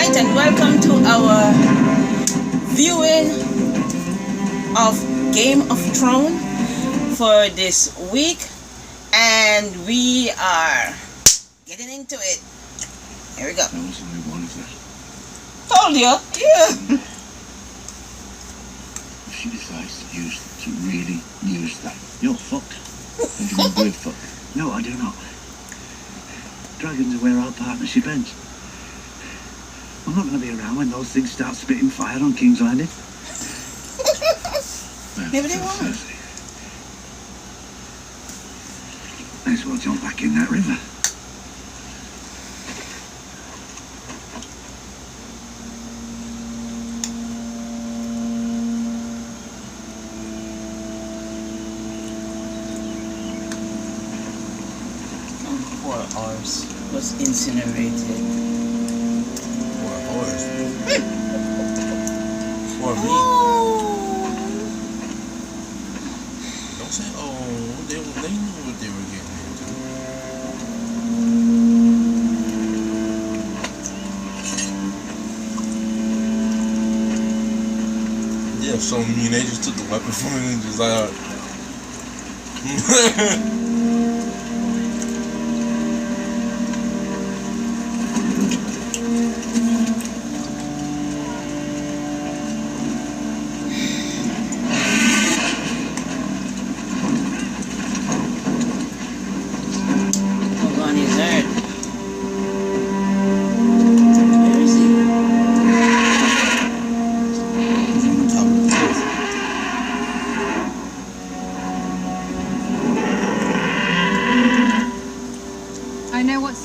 night and welcome to our viewing of Game of Thrones for this week, and we are getting into it. Here we go. That was only one of that. Told you, yeah. If she decides to really use that, you're fucked. Don't you mean we're fucked? No, I do not. Dragons are where our partnership ends. I'm not going to be around when those things start spitting fire on King's Landing. Maybe they won't. Cersei. May as well jump back in that river. Poor Ours was incinerated. Poor Ours. Poor me. Don't say, oh, they knew what they were getting into. Yeah, so mean, they just took the weapon from him and just like,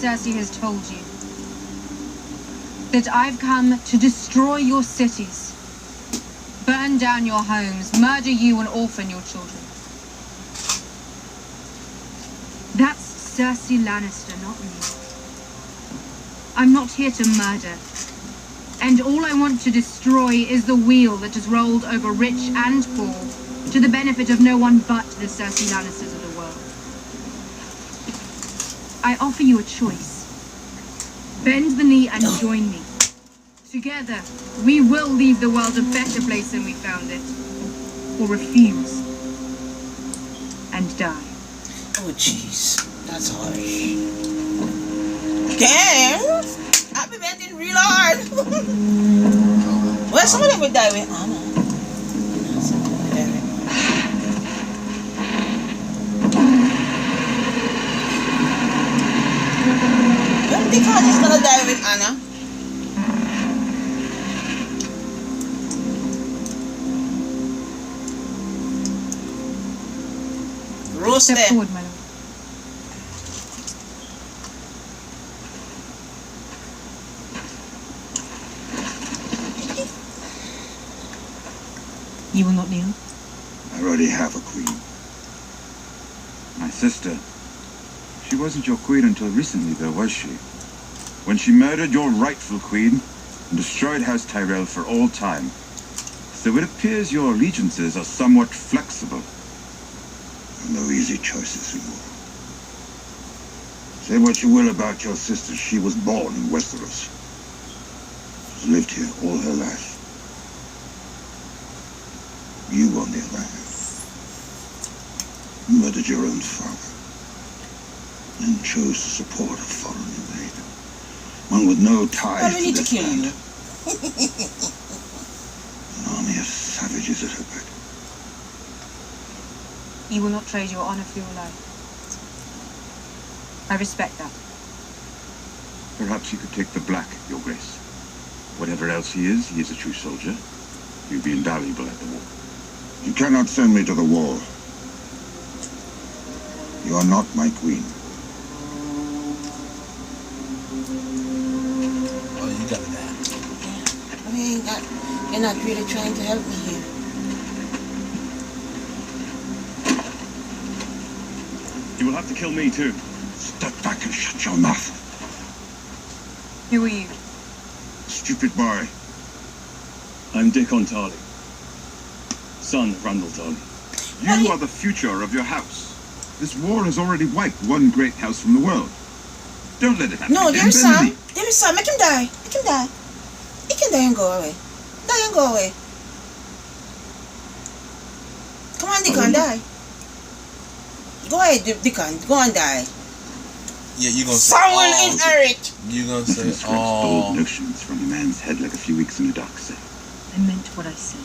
Cersei has told you that I've come to destroy your cities, burn down your homes, murder you and orphan your children. That's Cersei Lannister, not me. I'm not here to murder. And all I want to destroy is the wheel that has rolled over rich and poor to the benefit of no one but the Cersei Lannisters of the world. I offer you a choice. Bend the knee and join me. Together, we will leave the world a better place than we found it. Or refuse. And die. Oh jeez, that's harsh. Damn! I've been bending real hard. Well, some of them would die with Anna. Because he's gonna die with Anna. Roast Step there. forward, my lord. You will not kneel? I already have a queen. My sister. She wasn't your queen until recently, though, was she? When she murdered your rightful queen and destroyed House Tyrell for all time. So it appears your allegiances are somewhat flexible. No easy choices anymore. Say what you will about your sister, she was born in Westeros. She's lived here all her life. You, on the other hand, murdered your own father. And chose to support a foreign invader. One with no ties to this land. An army of savages at her back. You will not trade your honor for your life. I respect that. Perhaps you could take the Black, Your Grace. Whatever else he is a true soldier. You'd be invaluable at the war. You cannot send me to the war. You are not my queen. You're not really trying to help me here. You will have to kill me too. Step back and shut your mouth. Who are you? Stupid boy. I'm Dick Tarly, son of Randall Tarly. You are the future of your house. This war has already wiped one great house from the world. Don't let it happen No, again, there's Sam. Benedict. There's Sam. Make him die. Make him die. can die and go away. Die and go away. Come on, Deacon, die. Go ahead, Deacon. Go and die. Yeah, you gonna say, Someone oh, inherit. You gonna say, Nothing scraps bold oh. notions from a man's head like a few weeks in a dark cell. I meant what I said.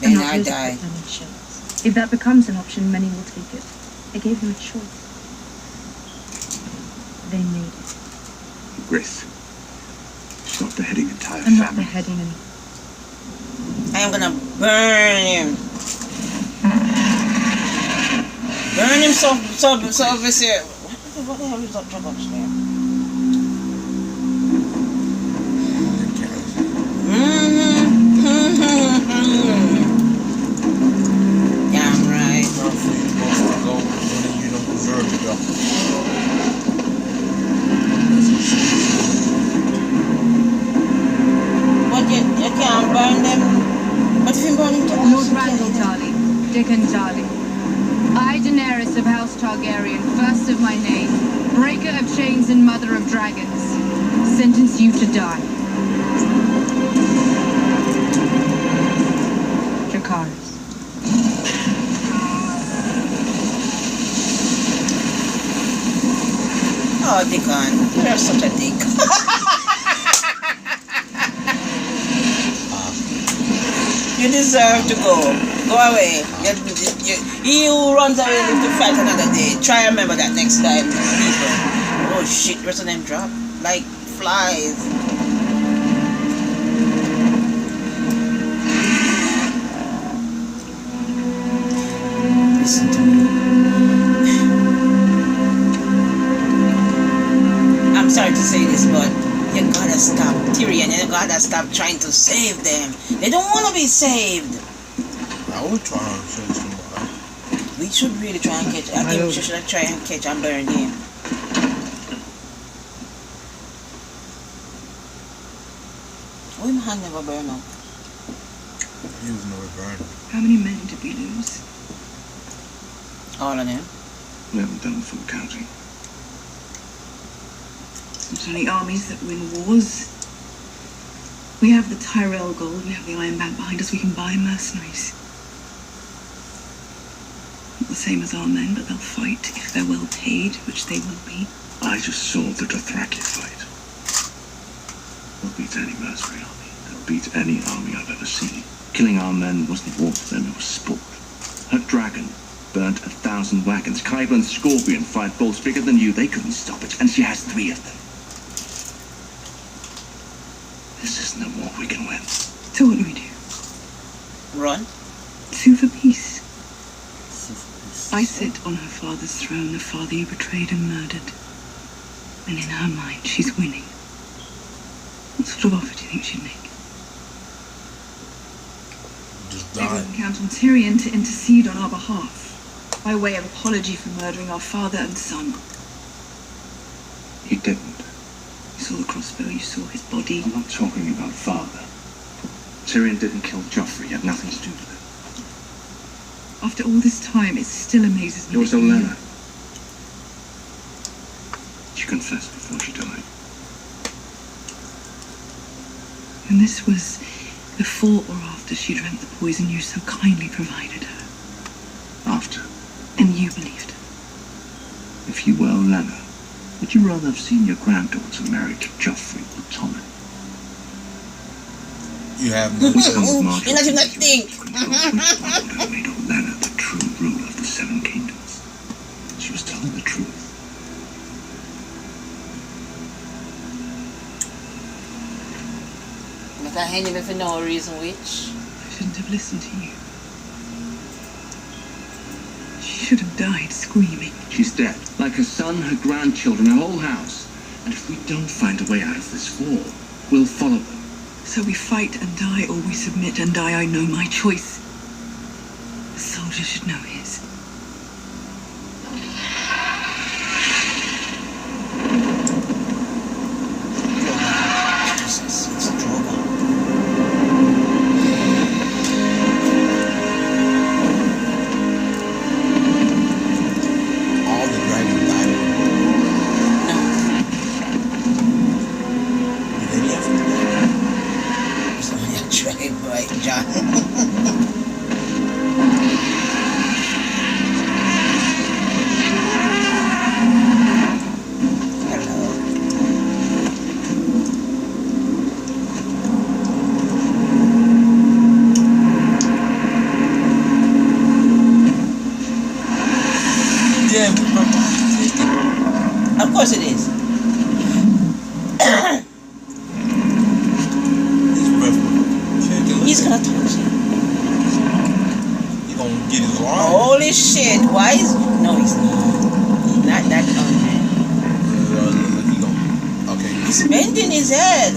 Then I'm not I here to die. put them in chains. If that becomes an option, many will take it. I gave them a choice. They made it. Grace, stop beheading entire I'm not families. beheading any. I am gonna burn him. Burn him so this here. What the hell is that Jacob's name? Yeah, I'm right. You don't deserve to go. But you can't burn them. But if you burn him, Lord Randall Tarly, Dickon Tarly. I, Daenerys of House Targaryen, first of my name, breaker of chains and mother of dragons, sentence you to die. Dracarys. Oh, Dickon, you're such a dick. You deserve to go. Go away. He who runs away lives to fight another day. Try and remember that next time, people. Oh shit, the rest of them drop like flies. Listen to me. I'm sorry to say this, but you gotta stop Tyrion. You gotta stop trying to save them. They don't want to be saved. I would try and show somebody. We should really try and catch. I think we should try and catch and burn him. Why my hand never burn up? He was never burned. How many men did we lose? All of them. We haven't done full counting. It's not only armies that win wars. We have the Tyrell gold, we have the Iron Bank behind us, we can buy mercenaries. Not the same as our men, but they'll fight if they're well paid, which they will be. I just saw the Dothraki fight. They'll beat any mercenary army. They'll beat any army I've ever seen. Killing our men wasn't war to them, it was sport. Her dragon burnt 1,000 wagons. Qyburn Scorpion fired bolts bigger than you. They couldn't stop it, and she has 3 of them. This isn't a war we can win. So what do we do? Run. Sue for peace. I sit on her father's throne, the father you betrayed and murdered. And in her mind, she's winning. What sort of offer do you think she'd make? Just Maybe we died. can count on Tyrion to intercede on our behalf, by way of apology for murdering our father and son. He didn't. You saw the crossbow, you saw his body. I'm not talking about father. Tyrion didn't kill Joffrey. He had nothing to do with it. After all this time, it still amazes me. It was that you- Olenna. She confessed before she died. And this was before or after she drank the poison you so kindly provided her. After. And you believed her. If you were Olenna, would you rather have seen your granddaughter married to Joffrey or Tommen? You have no Which choice. one of Marjorie's You not even think. control which one would have made Olenna the true ruler of the Seven Kingdoms? She was telling the truth. But I ain't even for no reason which. I shouldn't have listened to you. She should have died screaming. She's dead. Like her son, her grandchildren, her whole house. And if we don't find a way out of this war, we'll follow them. So we fight and die, or we submit and die. I know my choice. The soldier should know his. Jesus, it's a trouble. All the dragons died. Did any of them die? my boy, John. Yeah, Of course it is. his breath chicken. He's gonna touch it. He gonna get his arm. Holy shit! Why is no? He's not. He's not that hungry. He gonna. Okay. He's bending his head.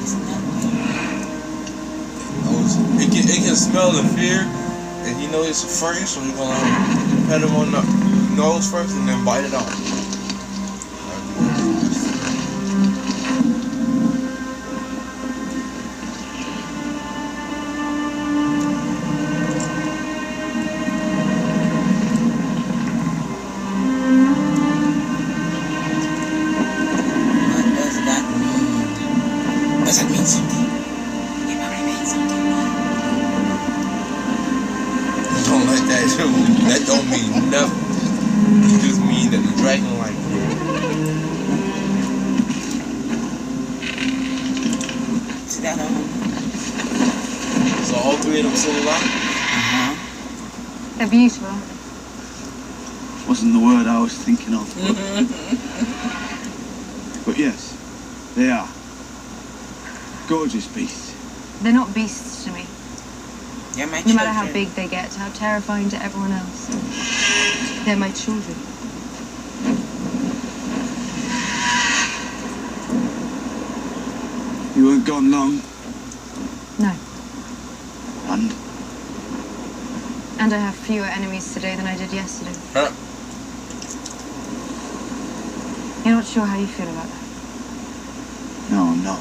He's not. It can smell the fear, and he knows it's afraid, so he's gonna pet him on the nose first and then bite it off. What does that mean? Does that mean something? It probably means something. Don't let that do. That don't mean nothing. It just mean that the dragon like you. See that So all three of them still alive? They're beautiful. Wasn't the word I was thinking of. But yes, they are. Gorgeous beasts. They're not beasts to me. You're my No matter how children. big they get, how terrifying to everyone else. They're my children. You weren't gone long. No. And And I have fewer enemies today than I did yesterday. Huh? You're not sure how you feel about that. no, I'm not.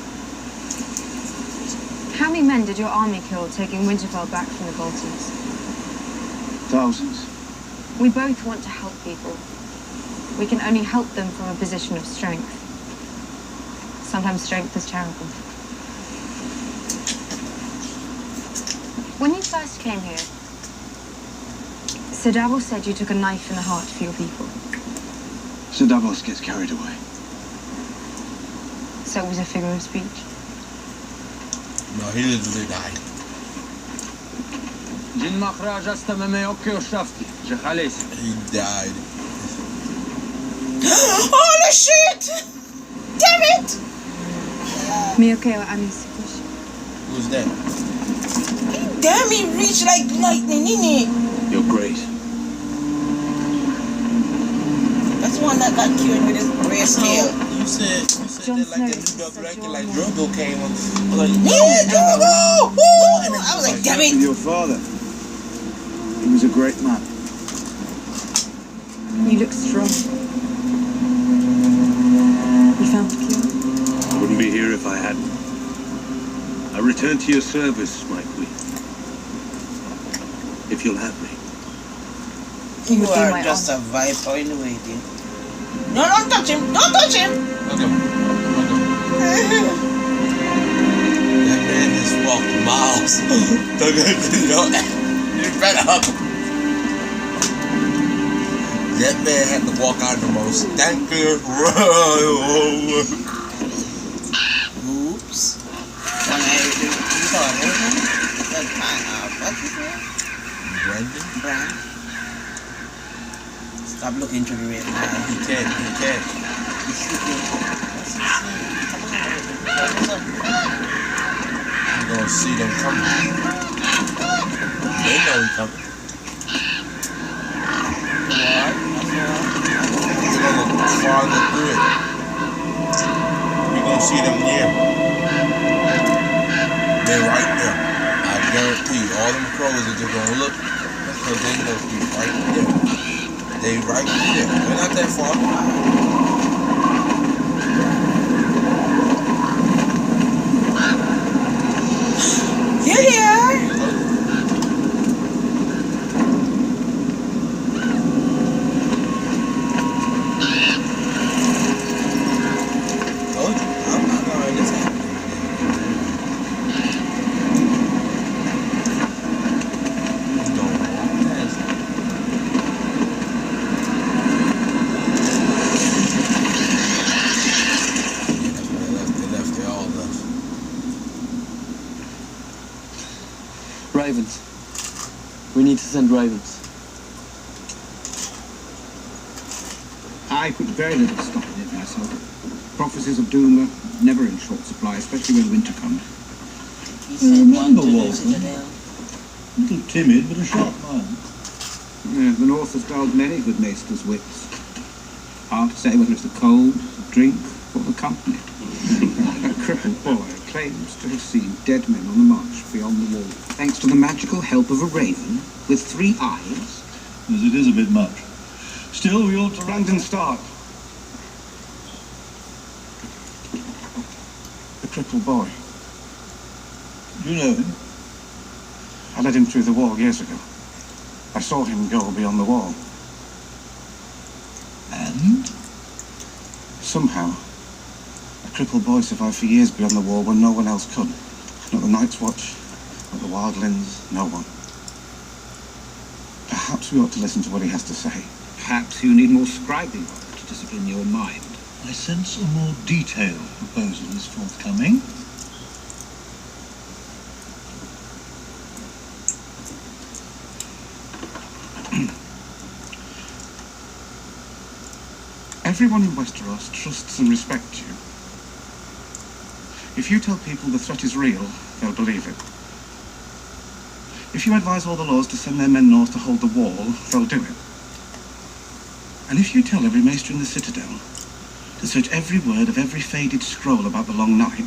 How many men did your army kill taking Winterfell back from the Boltons? Thousands. We both want to help people. We can only help them from a position of strength. Sometimes strength is terrible. When you first came here, Sir Davos said you took a knife in the heart for your people. Sir Davos gets carried away. So it was a figure of speech. No, he literally died. He died. Holy shit! Damn it! Miyokeo Anisukushi. Who's that? Damn, he reached like lightning, innit? You're great. That's the one that got cured with his gray scale. You said Jon that like the Snow new said director, you're like more- Drogo came on. I was like, Yeah, Drogo! Woo! I was like, damn With it! your father. He was a great man. You look strong. You found the cure? I wouldn't be here if I hadn't. I return to your service, my queen. If you'll have me. You would be are my just a viper in the waiting. No, don't touch him! Don't touch him! okay. That man just walked miles. You better up. That man had to walk out the most stankiest road. Oops. When I you thought it was that kind of what you say? Brandon? Brand. Stop looking through the red line. He can't. He's looking. What's he saying? Come on. You're gonna see them coming. They know he's coming. What? You're gonna farther through it. You're gonna see them near. They're right there. I guarantee you, all them crows are just gonna look because they know he's right there. They right there. They're not that far. Here they are! We need to send ravens. I put very little stock in it myself. Prophecies of doom are never in short supply, especially when winter comes. He sent one to the Walton. citadel. A little timid, but a sharp mind. Yeah, the North has dulled many good maester's wits. Hard to say whether it's the cold, the drink, or the company. A crippled boy claims to have seen dead men on the march beyond the wall, thanks to the magical help of a raven with 3 eyes. As it is a bit much. Still, we ought to London start. The crippled boy. You know him? I led him through the wall years ago. I saw him go beyond the wall. And? Somehow, a crippled boy survived for years beyond the wall when no one else could. Not the Night's Watch, not the Wildlands, no one. Perhaps we ought to listen to what he has to say. Perhaps you need more scribing work to discipline your mind. I sense a more detailed proposal is forthcoming. Everyone in Westeros trusts and respects you. If you tell people the threat is real, they'll believe it. If you advise all the lords to send their men north to hold the wall, they'll do it. And if you tell every maester in the citadel to search every word of every faded scroll about the Long Night,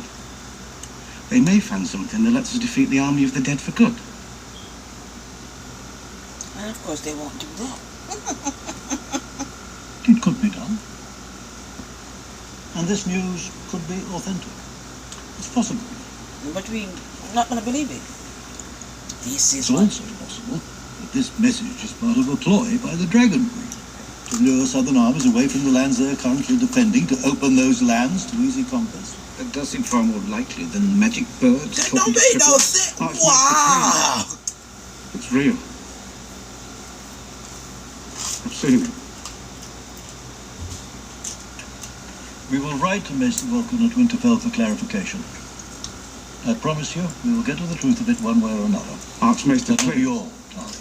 they may find something that lets us defeat the army of the dead for good. And of course they won't do that. It could be done. And this news could be authentic. It's possible. But we're not going to believe it. This is It's what... also possible that this message is part of a ploy by the Dragon Queen to lure southern armies away from the lands they're currently defending, to open those lands to easy conquest. That does seem far more likely than magic birds That talking don't to make no cripples. sense. Oh, it's Wow. It's real. I've seen it. We will write to Maester Vulcan at Winterfell for clarification. I promise you, we will get to the truth of it one way or another. Archmaester That will be Clear. all, Charlie.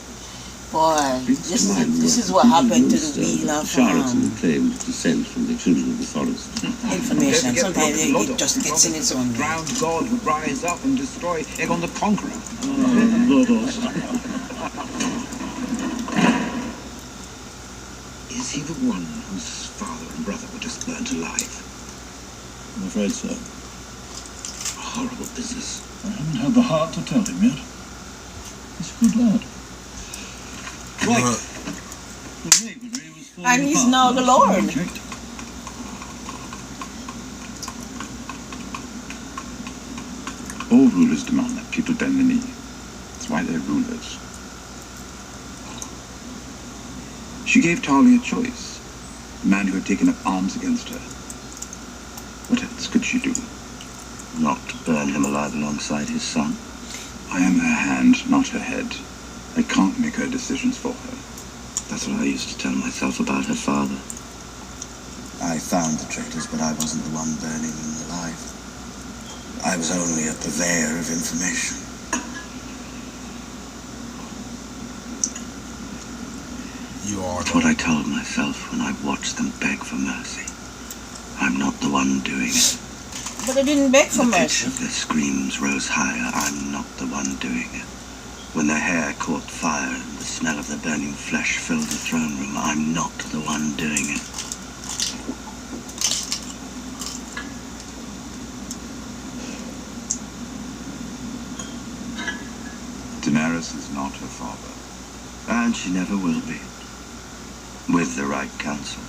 Boy, this is what happened to the wheel of claimed descent from the children of the forest. information. Sometimes it just gets in its own way. Drowned god would rise up and destroy Aegon the Conqueror. Is he the one whose father and brother were just burnt alive? I'm afraid so. A horrible business. I haven't had the heart to tell him yet. He's a good lad. Right. The Ravenry was falling And he's apart now the last time I Lord. checked. All rulers demand that people bend the knee. That's why they're rulers. She gave Tarly a choice. A man who had taken up arms against her. What else could she do? Not to burn him alive alongside his son. I am her hand, not her head. I can't make her decisions for her. That's what I used to tell myself about her father. I found the traitors, but I wasn't the one burning them alive. I was only a purveyor of information. You are It's what I told myself when I watched them beg for mercy. I'm not the one doing it. But they didn't beg for The pitch mercy. of their screams rose higher. I'm not the one doing it. When their hair caught fire and the smell of their burning flesh filled the throne room, I'm not the one doing it. Daenerys is not her father. And she never will be. With the right counsel.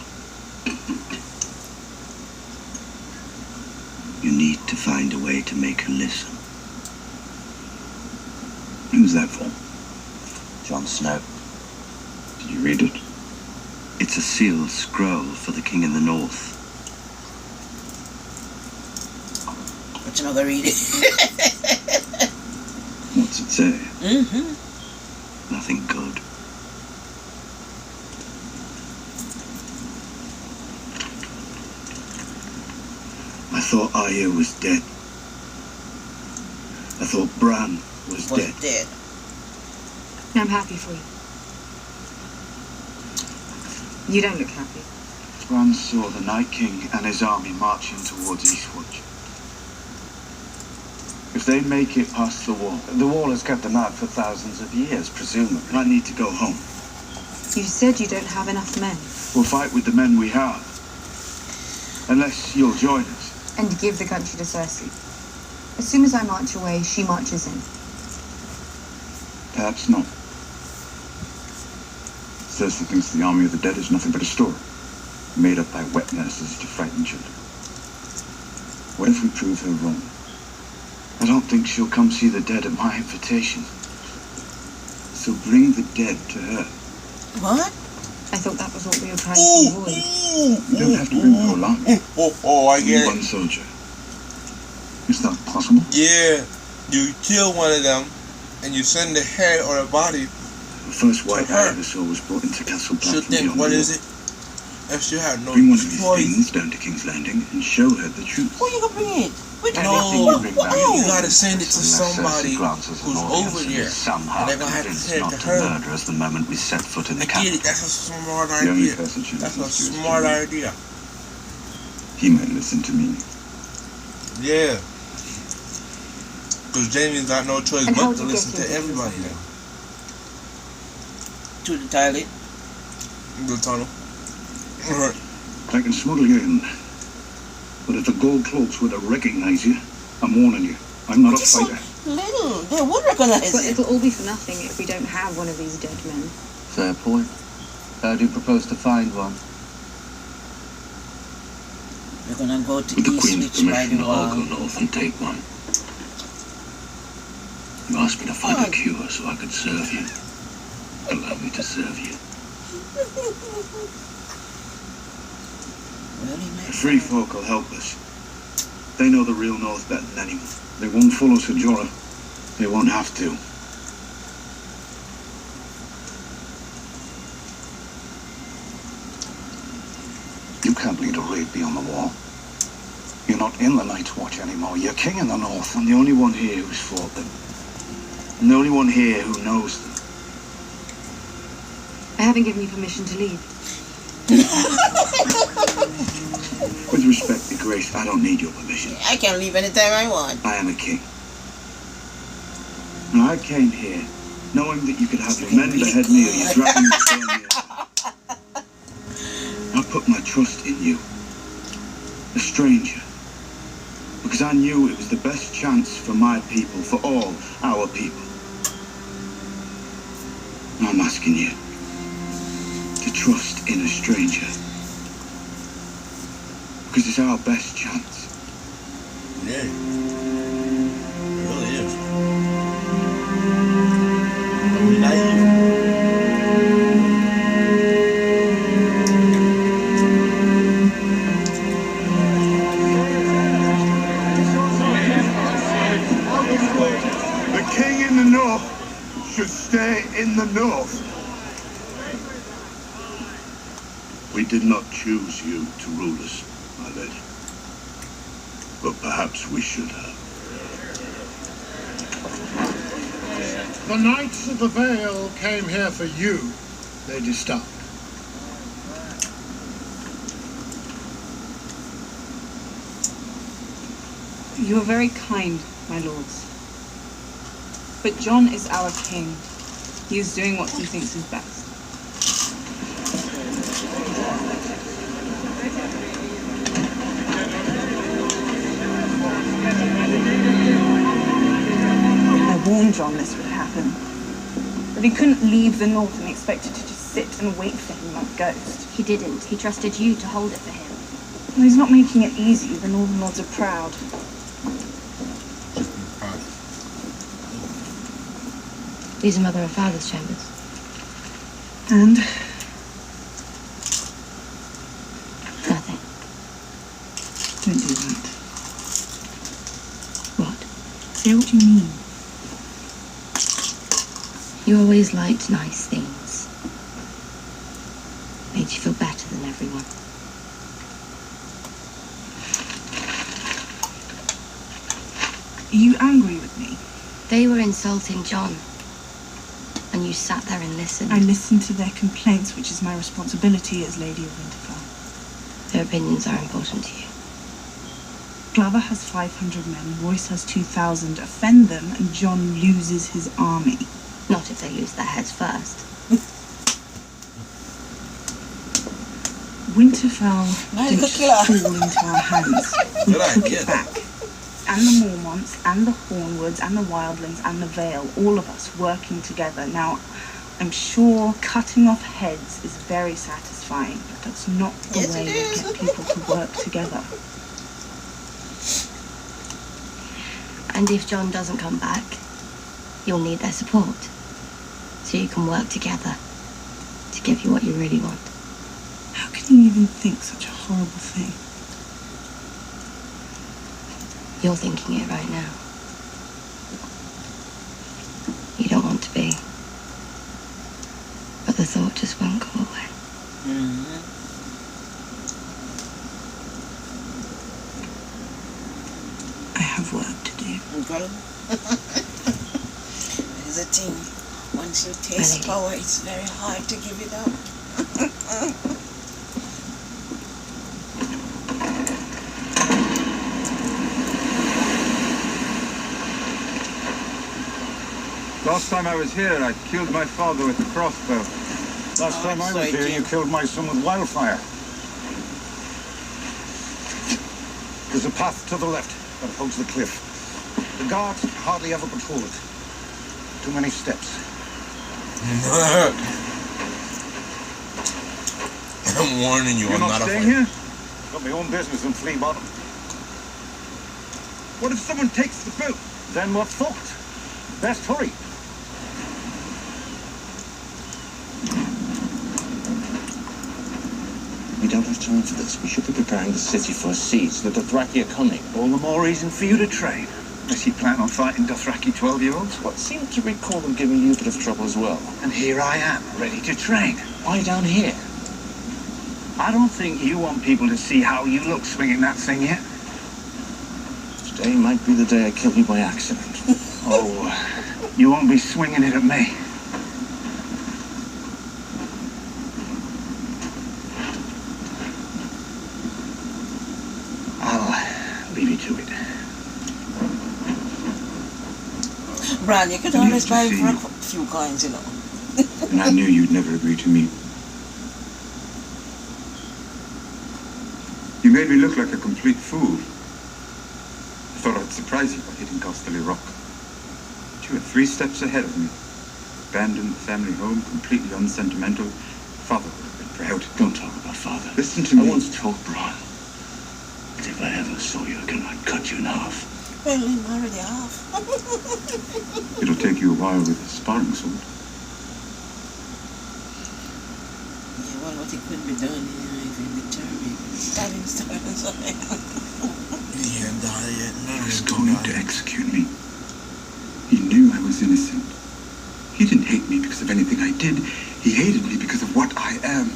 You need to find a way to make her listen. Who's that for? Jon Snow. Did you read it? It's a sealed scroll for the king in the north. But you're not gonna read it. What's it say? Nothing good. I thought Arya was dead. I thought Bran was dead. Was dead. I'm happy for you. You don't look happy. Bran saw the Night King and his army marching towards Eastwood. If they make it past the wall has kept them out for thousands of years, presumably. I need to go home. You said you don't have enough men. We'll fight with the men we have. Unless you'll join us. And give the country to Cersei. As soon as I march away, she marches in. Perhaps not. Cersei thinks the army of the dead is nothing but a story, made up by wet nurses to frighten children. What if we prove her wrong? I don't think she'll come see the dead at my invitation. So bring the dead to her. What? I thought that was what we were trying to avoid. You don't have to bring the whole army. I get it. One soldier. Is that possible? Yeah, you kill one of them, and you send the head or the body. The first white I ever saw was brought into Castle Black. She'll think, what is it? If she had no Bring one of these choice. things down to King's Landing and show her the truth. Who you gonna bring it? No, you gotta send it to somebody who's over there. Somehow And they're gonna have to convinced send it not to to her. murder us the moment we set foot in the I get capital. it, that's a smart The only idea. person she That's a listens to is smart Jaime. idea. He might listen to me. Yeah. Because Jamie's got no choice And how but would to you listen get to into everybody King's now. To the toilet. The tunnel. I can smuggle you in. But if the gold cloaks were to recognize you, I'm warning you. I'm not a It's so fighter. little. They would recognize But it. it'll all be for nothing if we don't have one of these dead men. Fair point. How do you propose to find one? We're gonna go to With the Queen's Eastwich by permission, the I'll wall. go north and take one. You asked me to find a cure so I could serve you. Allow me to serve you. Really, The man? free folk will help us. They know the real North better than anyone. They won't follow Sir Jorah. They won't have to. You can't lead a raid beyond the wall. You're not in the Night's Watch anymore. You're king in the North. I'm the only one here who's fought them. I'm the only one here who knows them. I haven't given you permission to leave. With respect, Your Grace, I don't need your permission. I can leave anytime I want. I am a king. And I came here knowing that you could have your men behead me or your dragons burn me alive. I put my trust in you, a stranger, because I knew it was the best chance for my people, for all our people. And I'm asking you to trust in a stranger, because it's our best chance. Yeah. It really is. Are we naive? The king in the north should stay in the north. We did not choose you to rule us, my lady. But perhaps we should have. The Knights of the Vale came here for you, Lady Stark. You are very kind, my lords. But Jon is our king. He is doing what he thinks is best. I warned Jon this would happen. But he couldn't leave the north and expected to just sit and wait for him like a ghost. He didn't. He trusted you to hold it for him. Well, he's not making it easy. The northern lords are proud. These are Mother and Father's chambers. And? Nothing. Don't do that. What? Say what you mean. You always liked nice things. Made you feel better than everyone. Are you angry with me? They were insulting Jon. And you sat there and listened. I listened to their complaints, which is my responsibility as Lady of Winterfell. Their opinions are important to you. Glover has 500 men, Royce has 2,000. Offend them, and Jon loses his army. Not if they lose their heads first. Winterfell didn't fall into our hands. We took it back. And the Mormonts, and the Hornwoods, and the Wildlings, and the Vale, all of us working together. Now, I'm sure cutting off heads is very satisfying, but that's not the way to get people to work together. And if Jon doesn't come back, you'll need their support. So you can work together to give you what you really want. How can you even think such a horrible thing? You're thinking it right now. You don't want to be. But the thought just won't go away. I have work to do. Girl. There's a thing. Once you taste power, it's very hard to give it up. Last time I was here, I killed my father with a crossbow. Last time I was here, you killed my son with wildfire. There's a path to the left that hugs the cliff. The guards hardly ever patrol it. Too many steps. I'm warning you, You're I'm not not a staying fighter. here? Got my own business in Flea Bottom. What if someone takes the boat? Then we're fucked. Best hurry. We don't have time for this. We should be preparing the city for a siege. The Dothraki are coming. All the more reason for you to train. Unless you plan on fighting Dothraki 12-year-olds. What seemed to recall them giving you a bit of trouble as well. And here I am, ready to train. Why down here? I don't think you want people to see how you look swinging that thing yet. Today might be the day I kill you by accident. Oh, you won't be swinging it at me. I'll leave you to it. Bran, you could always buy for a few coins, you know. And I knew you'd never agree to meet. You made me look like a complete fool. I thought I'd surprise you by hitting Casterly Rock. But you were 3 steps ahead of me. Abandoned the family home, completely unsentimental. Father would have been proud. Don't talk about father. Listen to me. I once told Bran that if I ever saw you again, I'd cut you in half. Well, I'm already off. It'll take you a while with a sparring sword. Yeah, well, what it could be done, you know, if you determine stabbing something. He ain't died yet. He was going to execute me. He knew I was innocent. He didn't hate me because of anything I did. He hated me because of what I am.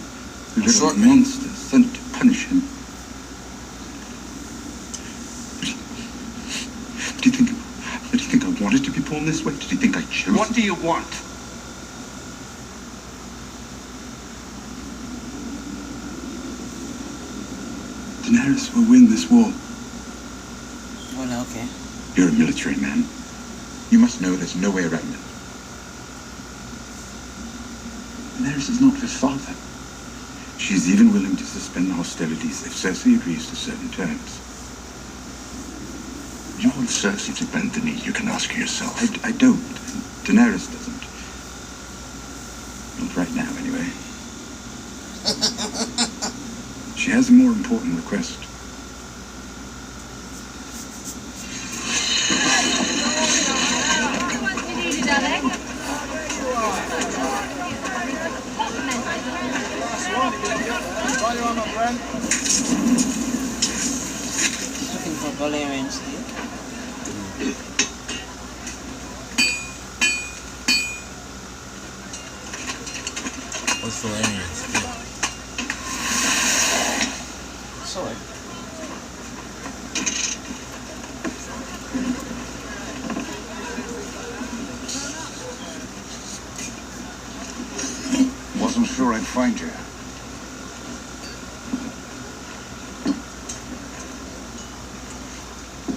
A little monster sent to punish him. Did he think I wanted to be born this way? Did he think I chose? What do you want? Daenerys will win this war. Well, okay. You're a military man. You must know there's no way around it. Daenerys is not his father. She's even willing to suspend hostilities if Cersei agrees to certain terms. You want Cersei to bend the knee, you can ask her yourself. I don't. Daenerys doesn't. Not right now, anyway. She has a more important request. Looking for Valerian steel. What's Valerian? Sword. sure I'd find you.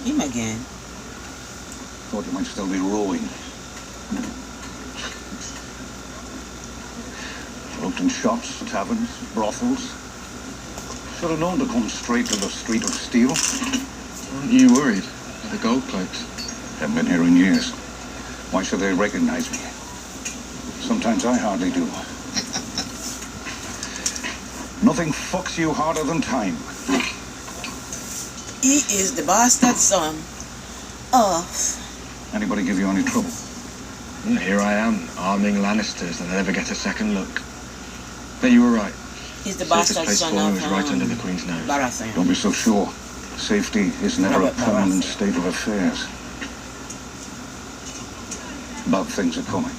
Him again. Thought you might still be rowing. Looked in shops, taverns, brothels. Should have known to come straight to the Street of Steel. Aren't you worried about the gold cloaks? Haven't been here in years. Why should they recognize me? Sometimes I hardly do. Nothing fucks you harder than time. He is the bastard son of... Anybody give you any trouble? Well, here I am, arming Lannisters, and I never get a second look. But you were right. He's the Safest bastard place son for me of was right under the Queen's nose. Baratheon. Don't be so sure. Safety is never a Robert permanent Baratheon. state of affairs. Bad things are coming.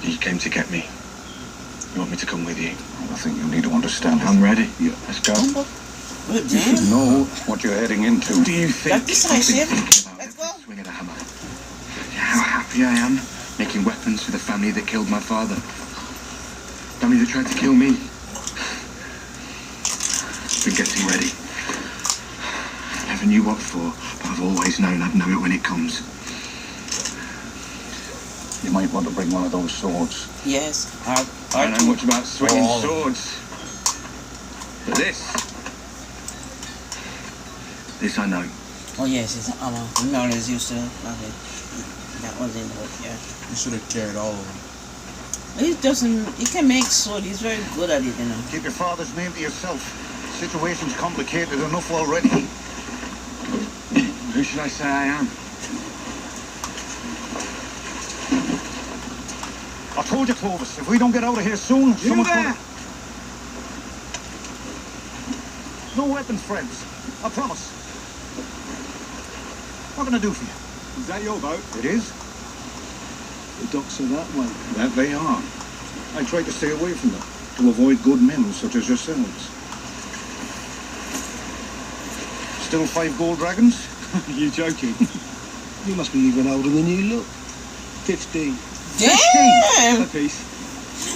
You came to get me. You want me to come with you? I think you need to understand. I'm ready. Yeah. Let's go. Good, You should damn. know what you're heading into. Do you think That's decisive. about Let's every go. swing of the hammer? How happy I am making weapons for the family that killed my father. Family that tried to kill me. Been getting ready. Never knew what for, but I've always known I'd know it when it comes. You might want to bring one of those swords. Yes. I don't know much about swinging Oh. swords. But this I know. Oh yes, it's armor. Knowledge used to have it. That was in the book, yeah. You should have carried all of them. He doesn't. He can make sword. He's very good at it, you know. Keep your father's name to yourself. Situation's complicated enough already. Who should I say I am? I told you, Clovis, if we don't get out of here soon, someone's gonna... No weapons, friends. I promise. What can I do for you? Is that your boat? It is. The docks are that way. That they are. I try to stay away from them, to avoid good men such as yourselves. Still 5 gold dragons? You joking? You must be even older than you look. 15. Damn! A piece.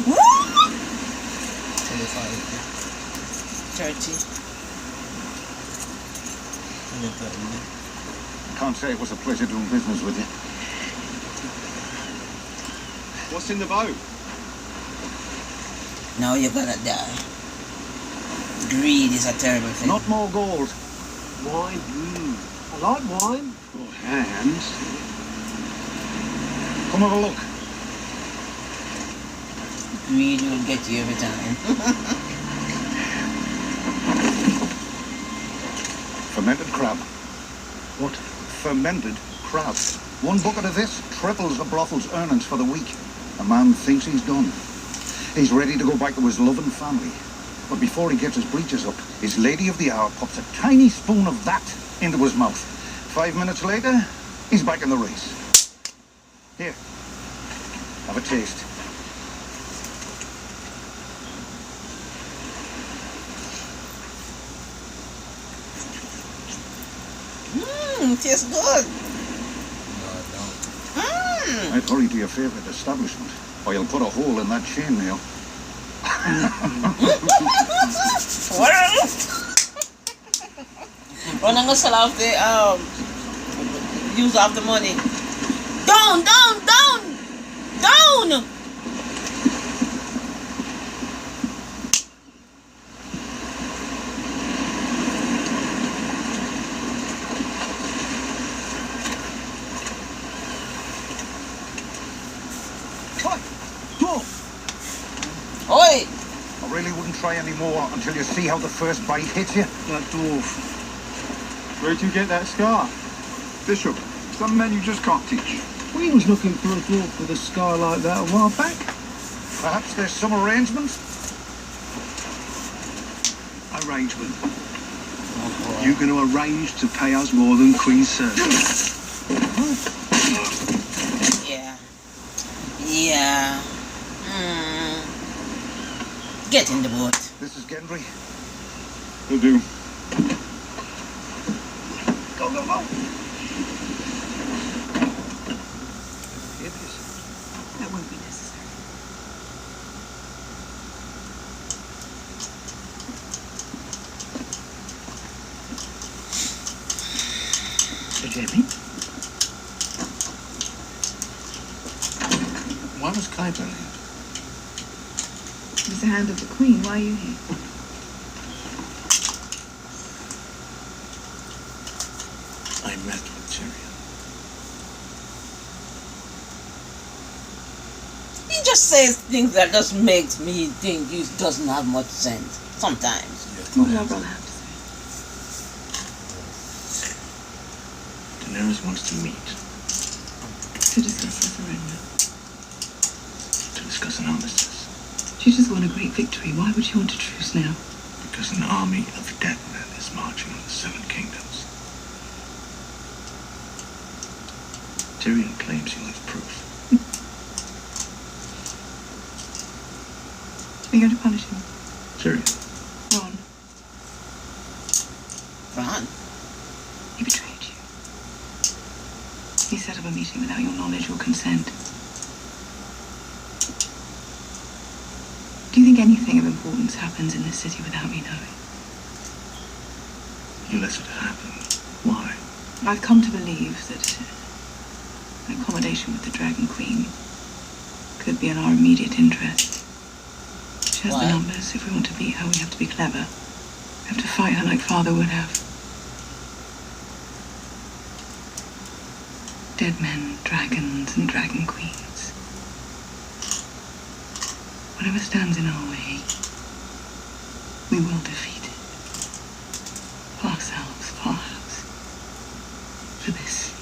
25. 30. Can't say it was a pleasure doing business with you. What's in the boat? Now you're gonna die. Greed is a terrible thing. Not more gold. Wine. I like wine. Or hams. Come have a look. Greed will get you every time. Fermented crab. What? Fermented crab. 1 bucket of this triples a brothel's earnings for the week. A man thinks he's done. He's ready to go back to his loving family. But before he gets his breeches up, his lady of the hour pops a tiny spoon of that into his mouth. 5 minutes later, he's back in the race. Here, have a taste. Tastes good. I'd hurry to your favourite establishment, or you'll put a hole in that chainmail. When I'm gonna sell off the use off the money. Down! Oi! I really wouldn't try any more until you see how the first bite hits you. That dwarf. Where'd you get that scar? Bishop, some men you just can't teach. We was looking for a dwarf with a scar like that a while back. Perhaps there's some arrangement? Arrangement. You going to arrange to pay us more than Queen Cersei? Yeah. Get in the boat. This is Gendry. Will do. Go. That won't be necessary. Why was Kuiper here? It was the hand of the Queen. Why are you here? I met with Tyrion. He just says things that just makes me think he doesn't have much sense sometimes. What did our brother have to say? Daenerys wants to meet To discuss the surrender. to discuss an armistice. She just won a great victory. Why would she want a truce now? Because an army of dead men is marching on the Seven Kingdoms. Tyrion claims he'll have proof. Are you going to punish him? Tyrion. Ron, Ron. he betrayed you. He set up a meeting without your knowledge or consent. Do you think anything of importance happens in this city without me knowing? You let it happen. Why? I've come to believe that an accommodation with the Dragon Queen could be in our immediate interest. She has Why? the numbers. If we want to beat her, we have to be clever. We have to fight her like Father would have. Dead men, dragons, and dragon queens. Whatever stands in our way, we will defeat it. For ourselves, for our house. For this.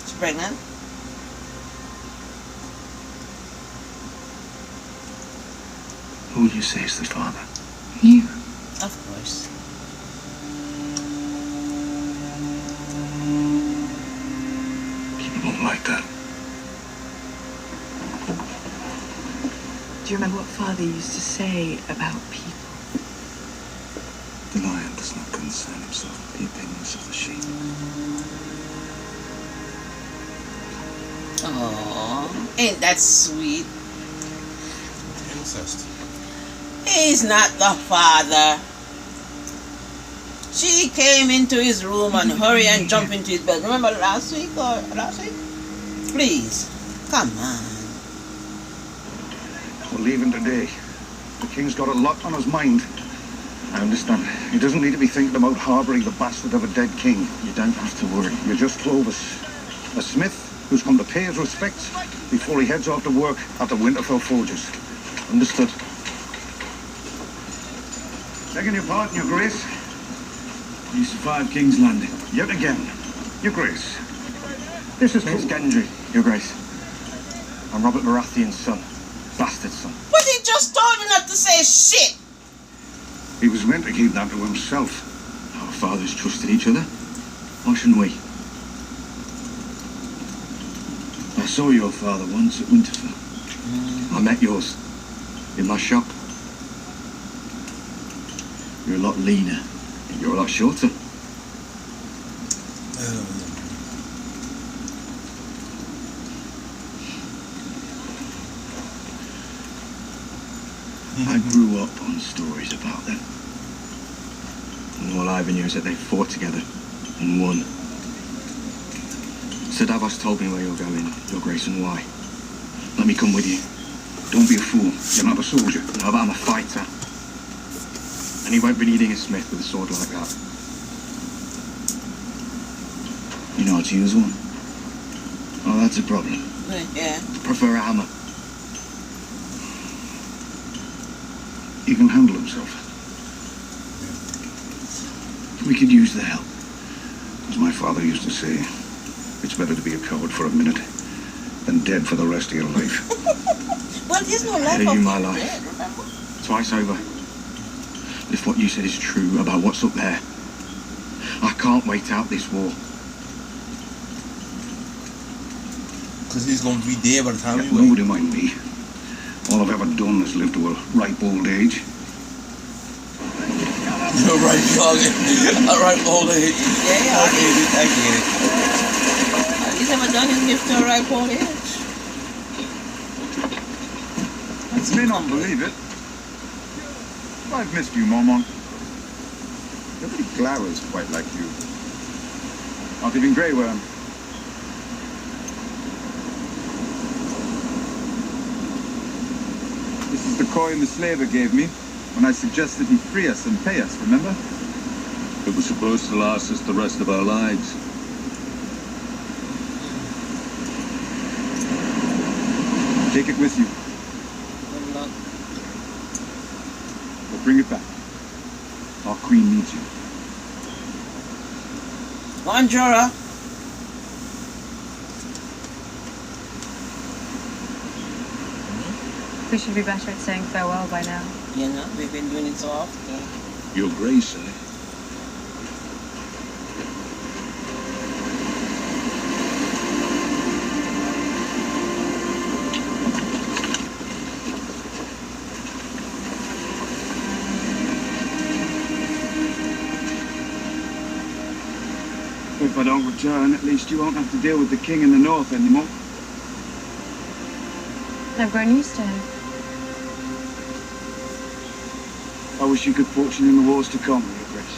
She's pregnant. Who would you say is the father? You. Of course. People don't like that. Do you remember what Father used to say about people? The lion does not concern himself with the opinions of the sheep. Aww. Ain't that sweet? Incest. He's not the father. She came into his room and hurry and jump into his bed. Remember last week or last week? Please, come on. We're leaving today. The King's got a lot on his mind. I understand. He doesn't need to be thinking about harbouring the bastard of a dead king. You don't have to worry. You're just Clovis, a smith who's come to pay his respects before he heads off to work at the Winterfell Forges. Understood. Begging your pardon, Your Grace. You survived King's Landing. Yet again, Your Grace. This is Prince Gendry, Your Grace. I'm Robert Baratheon's son. Bastard son. But he just told you not to say shit. He was meant to keep that to himself. Our fathers trusted each other. Why shouldn't we? I saw your father once at Winterfell. I met yours. In my shop. You're a lot leaner. And you're a lot shorter. I grew up on stories about them. And all I ever knew is that they fought together and won. Sir Davos told me where you're going, Your Grace, and why. Let me come with you. Don't be a fool. You're not a soldier. No, but I'm a fighter. And he won't be needing a smith with a sword like that. You know how to use one? Oh, that's a problem. Yeah. I prefer a hammer. He can handle himself. We could use the help. As my father used to say, it's better to be a coward for a minute than dead for the rest of your life. Well, there's no I life owe you of my the life. dead, remember? Twice over. But if what you said is true about what's up there, I can't wait out this war. Because he's going to be there by the time Yet we wait. nobody mind me. All I've ever done is live to a ripe old age. You're right, Charlie. All right, old age. Yeah, I get it. I get it. He's never done his gift to a ripe old age. You may not believe it, but I've missed you, Mormont. Nobody glowers quite like you. Not even Grey Worm. This is the coin the slaver gave me when I suggested he free us and pay us, remember? It was supposed to last us the rest of our lives. Take it with you. Good luck. We'll bring it back. Our queen needs you. Go on, Jorah. We should be better at saying farewell by now. You know, we've been doing it so often. Your Grace, eh? If I don't return, at least you won't have to deal with the king in the north anymore. I've grown used to him. I wish you good fortune in the wars to come, Your Grace.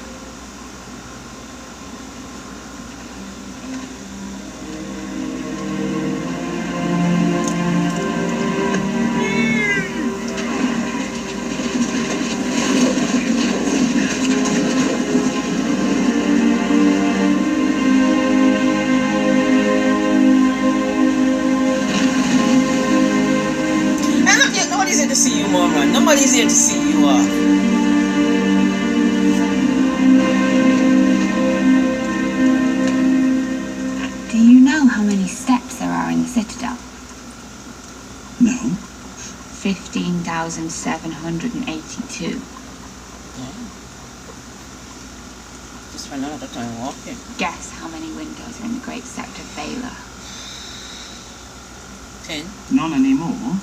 Nobody's here to see you more, man. Nobody's here to see you off. Do you know how many steps there are in the citadel? No. 15,782. Just for another time walking. Guess how many windows are in the great sector Baylor? 10. None anymore.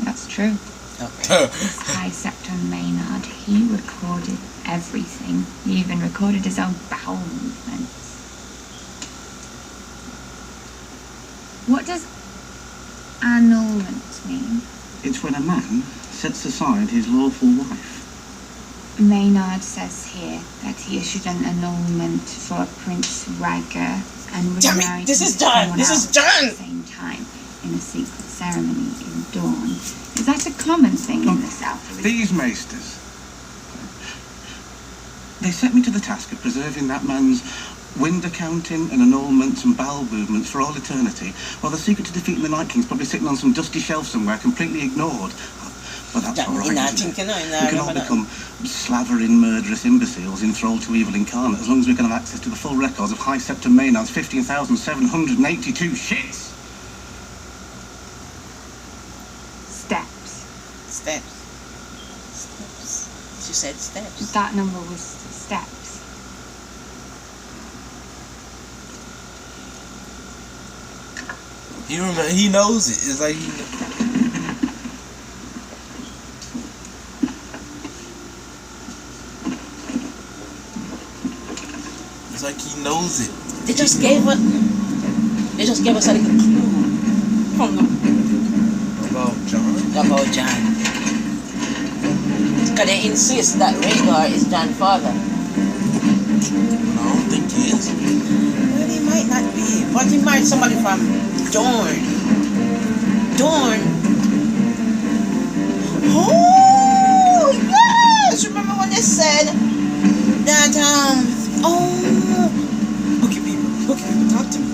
That's true. Okay. This High Sector Maynard, he recorded everything. He even recorded his own bowel movements. What does annulment mean? It's when a man sets aside his lawful wife. Maynard says here that he issued an annulment for Prince Rhaegar and was Damn it, married this to is done, someone this is else done. at the same time in a secret ceremony in Dawn. Is that a common thing in the South? Or is These maesters, they set me to the task of preserving that man's window counting and annulments and bowel movements for all eternity, while the secret to defeating the Night King's probably sitting on some dusty shelf somewhere, completely ignored. But that's all right, isn't it? We can all become slavering, murderous imbeciles enthralled to evil incarnate, as long as we can have access to the full records of High Septon Maynard's 15,782 shits! steps? Steps. Steps. She said steps. That number was steps. He knows it. It's like he knows it. They just gave us a little clue from the About John? about John. Because they insist that Rhaegar is John's father. I don't think he is. Well, he might not be, but he might somebody from Dorne. Dorne. Oh yes! Remember when they said that okay people, talk to me.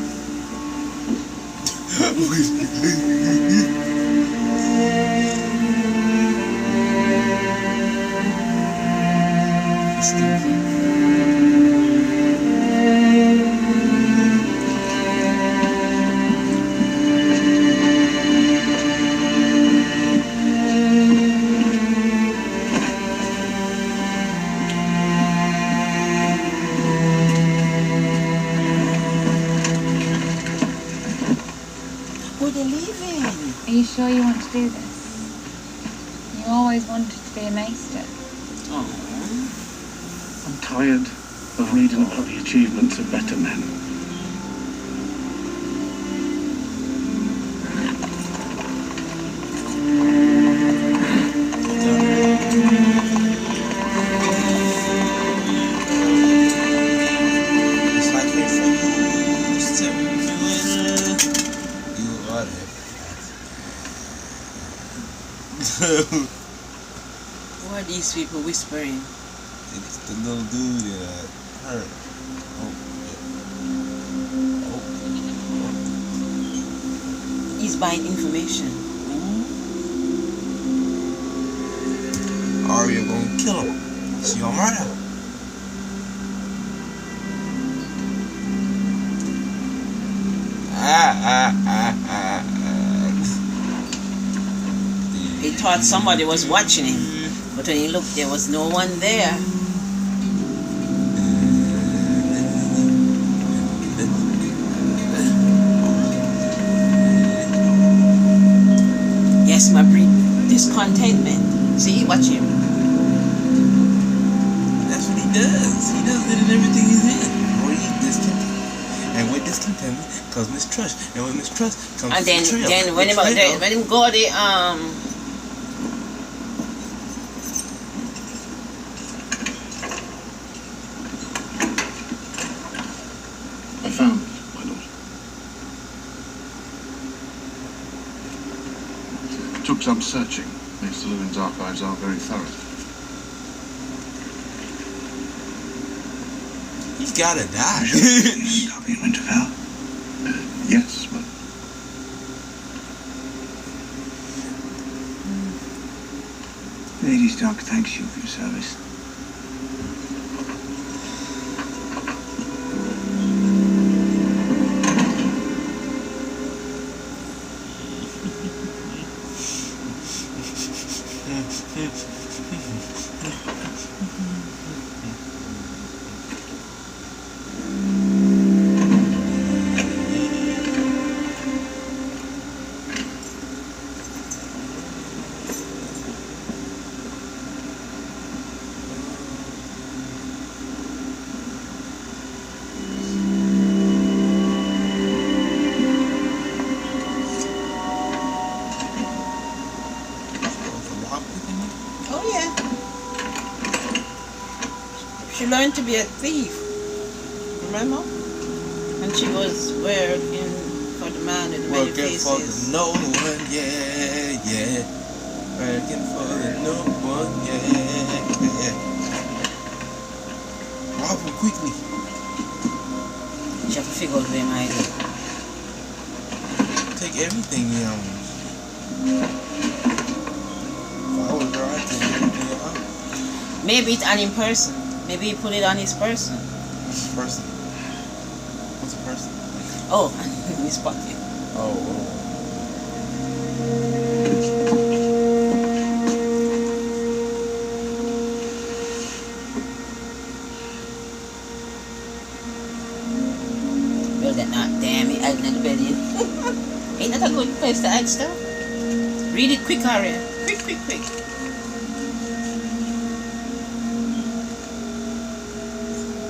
Are you sure you want to do this? You always wanted to be a maester. I'm tired of reading about the achievements of better men. these people whispering? It's the little dude that heard. Oh, yeah. He's buying information. Arya gonna kill him. She gonna murder him. He thought somebody was watching him, but when he looked, there was no one there. Yes, my breed discontentment. See, watch him. That's what he does. He does it in everything he's in. Or he's discontent. And with discontentment comes mistrust. And with mistrust comes And then betrayal. when him go the I found it, my lord. Took some searching. Mr. Lewin's archives are very thorough. He's gotta die. Copy in Winterfell? Yes, but Lady Stark thanks you for your service. oh yeah, she learned to be a thief. Remember? And she was working for the man with the many Working for the faces. no one, yeah, yeah. Working for the no one, yeah, yeah. Rob him quickly. She have to figure out where my idea. Take everything he owns. If I was her, I'd take everything he owns. Maybe it's an in person. Maybe he put it on his person. What's a person? What's a person? Oh, in his pocket. Oh. Well, that not damn it, hiding in the bed. Ain't that a good place to hide stuff? Read it quick, Harriet. Quick, quick, quick.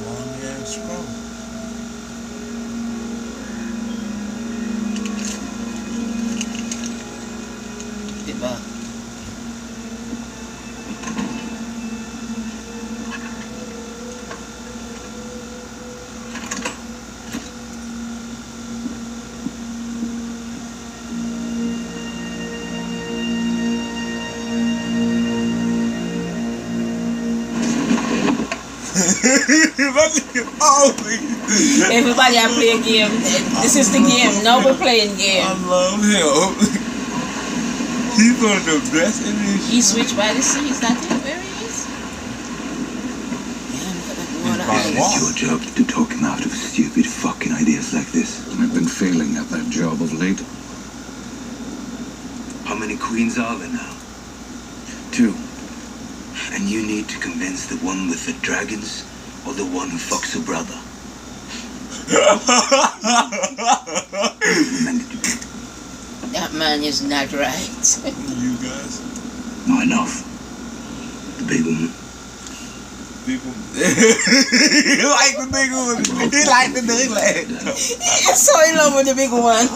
Long ass scroll. Get back. Everybody I play a game. This is the game. Now we're playing game. I love him. He's one of the best in this. He switched by the sea. Is that it? Where he is? Yeah, look at that water It's ice. your job to talk him out of stupid fucking ideas like this. I've been failing at that job of late. How many queens are there now? 2. And you need to convince the one with the dragons or the one who fucks her brother. That man is not right. You guys. Not enough. The big woman. Big woman. He like the big woman. He like the big lad. He's so in love with the big one.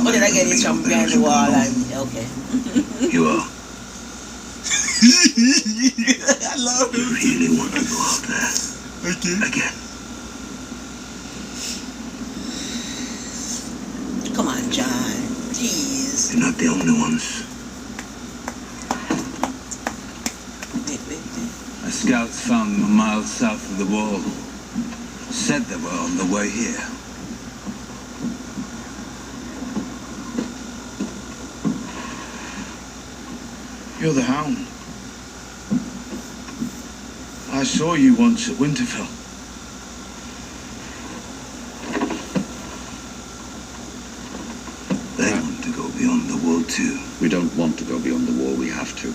Or did I get it from behind the wall? Okay. You are. I love You him. really want to go out there again. Come on, John. Jeez. You're not the only ones. Scouts found them a mile south of the wall. Said they were on the way here. You're the Hound. I saw you once at Winterfell. They want to go beyond the wall too. We don't want to go beyond the wall, we have to.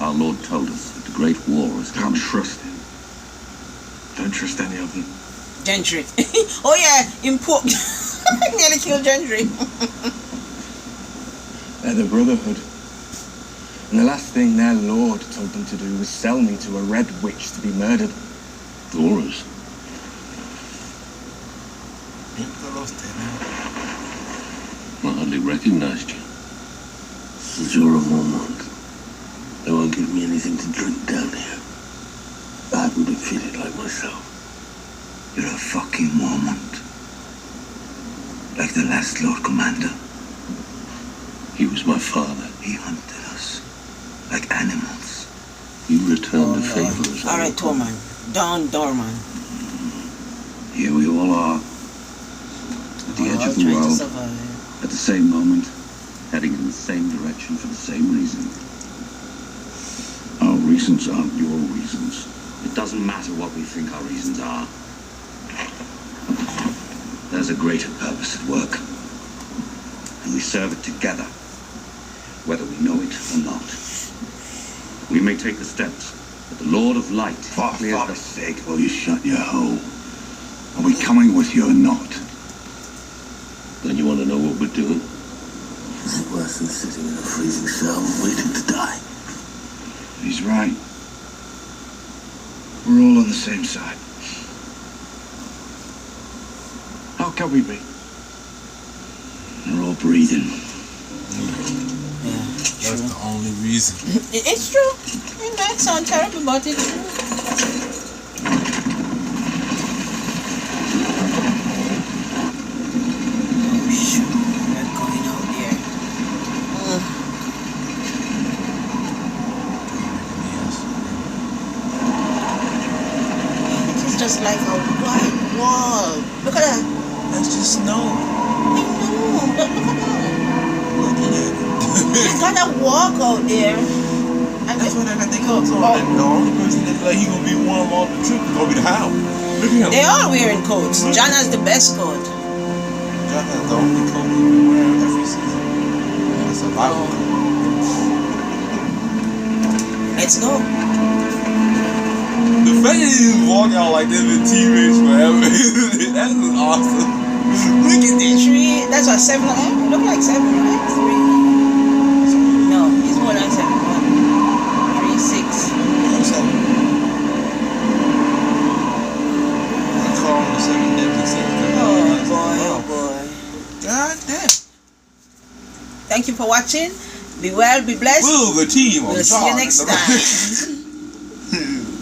Our Lord told us that the Great War is coming. Don't trust him. Don't trust any of them. Gendry. Oh yeah, important. Nearly killed Gendry. They're the Brotherhood. And the last thing their lord told them to do was sell me to a red witch to be murdered. Doras. I hardly recognized you. Since you're a Mormont, they won't give me anything to drink down here. I haven't been feeling like myself. You're a fucking Mormont. Like the last Lord Commander. He was my father. He hunted us. Like animals. You returned the favor as well. Alright, Tormund. Don Dorman. Here we all are. At the edge of the world. At the same moment. Heading in the same direction for the same reason. Our reasons aren't your reasons. It doesn't matter what we think our reasons are. There's a greater purpose at work. And we serve it together. Whether we know it or not. We may take the steps, but the Lord of Light For fuck's sake, will you shut your hole? Are we coming with you or not? Then you want to know what we're doing? Is it worse than sitting in a freezing cell waiting to die? He's right. We're all on the same side. How can we be? We're all breathing. Yeah, That's the only reason. It's true. It might sound terrible, but it's true. Oh shoot, we're going out there. It's just like a white wall. Look at that. That's just snow. I know. Look at that. Looking at it. You gotta walk out there. And That's why they got their coats on. And the only person that like he gonna be warm off the trip is gonna be the Hound. Look at him. They all wearing coats. John has the best coat. John has the only coat he's been wearing every season. That's a lot. Let's go. The fact that he just walk out like this with T-Rex forever, that's just awesome. Look at The tree, that's what 7, look like 7, right? 3. No, it's more than 7. 1, 3, 6. Oh boy, oh boy. God damn. Thank you for watching. Be well, be blessed. We'll the team on We'll see you next time.